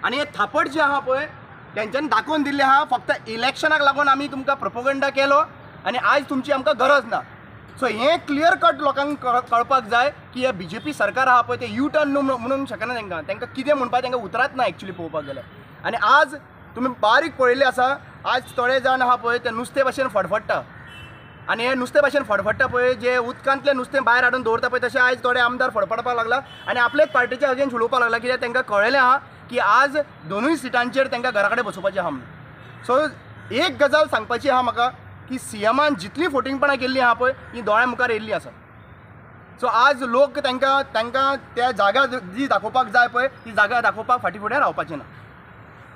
आनी हे थापट जे आहा पळय तेंच्यांनी दाखोवन दिल्ले आहा फक्त इलेक्शनाक लागून आमी तुमकां प्रोपोगंडा केलो आनी आयज तुमची आमकां गरज ना. सो हे क्लियर कट लोकांक कळपाक जाय की हे बीजेपी सरकार आहा पळय ते यू टर्न न्हू म्हणूंक शकना तांकां कितें म्हणपाक तांकां उतरात ना एक्चुली पळोवपाक गेल्यार. आनी आज तुमी बारीक पळयल्लें आसा आज थोडे जाण आहा पळय ते नुस्तें भाशेन फडफडटा आनी हे नुस्तें भाशेन फडफडटा पळय जे उदकांतलें नुस्तें भायर हाडून दवरता पळय तशें आयज थोडे आमदार फडफडपाक लागला आनी आपलेच पार्टीच्या अगेन्स्ट उलोवपाक लागला कित्याक तांकां कळयलें आहा की आज दोनूय सिटांचेर तांकां घरा कडेन बसोवपाचें आहा म्हणून. सो एक गजाल सांगपाची आहा म्हाका की सीएमान जितली फोटिंगपणां केल्ली आहा पळय ही दोळ्या मुखार येयल्ली आसा. सो आज लोक तांकां त्या जागा जी दाखोवपाक जाय पळय ती जागा दाखोवपाक फाटीं फुडें रावपाचें ना.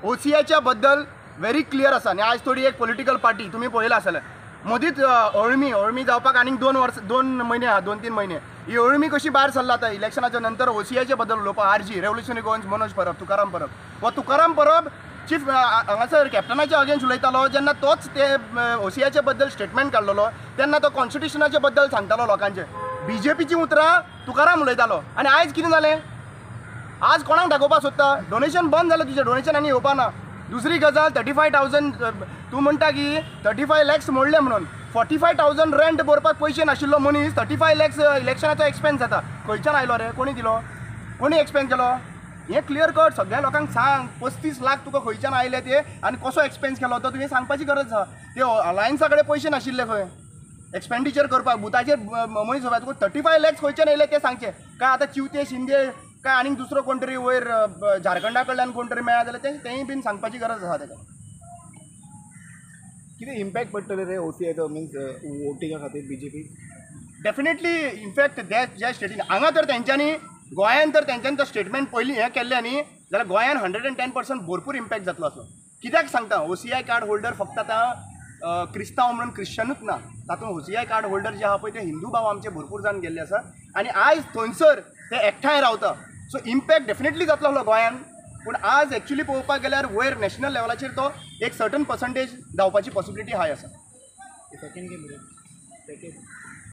ओसीआयच्या बद्दल व्हेरी क्लियर आसा आनी आज थोडी एक पॉलिटिकल पार्टी तुमी पळयला आसतलें मदींच अळमी जावपाक आनीक 2 म्हयने आहा 2-3 म्हयने ही अळमी कशी भायर सरला आतां इलेक्शनाच्या नंतर ओसीआयच्या बद्दल उलोवपाक आरजी रेव्होल्युशनरी गोवन्स मनोज परब तुकाराम परब चीफ हांगासर कॅप्टनाच्या अगेन्स्ट उलयतालो जेन्ना तोच ते ओसीआयच्या बद्दल स्टेटमेंट काडलेलो तेन्ना तो कॉन्स्टिट्युशनाच्या बद्दल सांगतालो लोकांचे बीजेपीची उतरां तुकाराम उलयतालो आनी आयज कितें जालें आज कोणाक दाखोवपाक सोदता डोनेशन बंद जालें तुजें डोनेशन आनी येवपा ना. दुसरी गजाल 35,000 तूं म्हणटा की 35 लॅक्स मोडले म्हणून 45,000 रेंट भरपाक पयशे नाशिल्लो मनीस 35 लॅक्स इलेक्शनाचो एक्सपेन्स जाता खंयच्यान आयलो रे कोणी दिलो कोणी एक्सपेन्स केलो हें क्लियर कट सगळ्या लोकांक सांग 35 लाख तुका खंयच्यान आयले ते आनी कसो एक्सपेन्स केलो तो तुवें सांगपाची गरज आसा. ते अलायन्सा कडेन पयशे नाशिल्ले खंय एक्सपेंडिचर करपाक बुथाचेर मनीस तुका 35 लॅक्स खंयच्यान येयले ते सांगचे काय आतां चिवते शिंदे काय आनीक दुसरो कोण तरी वयर झारखंडा कडल्यान कोण तरी मेळ्ळा जाल्यार तेंय बीन सांगपाची गरज आसा ताका. कितें इम्पॅक्ट पडटले रे ओसीआयचो मिन्स वोटिंगा खातीर बीजेपी डेफिनेटली इनफॅक्ट ज्या स्टेटीन हांगा तर तेंच्यांनी गोंयान तर तेंच्यांनी तो स्टेटमेंट पयलीं हें केल्लें न्ही जाल्यार गोंयान 110% भरपूर इम्पॅक्ट जातलो असो. कित्याक सांगता ओसीआय कार्ड होल्डर फक्त आतां क्रिस्तांव म्हणून क्रिश्चनूच ना तातूंत ओसीआय कार्ड होल्डर जे आहा पळय ते हिंदू भाव आमचे भरपूर जाण गेल्ले आसा आनी आयज थंयसर ते एकठांय रावता. सो इम्पॅक्ट डेफिनेटली जातलो आसलो गोंयान पूण आज एक्चुली पळोवपाक गेल्यार वयर नॅशनल लेवलाचेर तो एक सर्टन पर्संटेज जावपाची पॉसिबिलिटी हाय आसा. Second game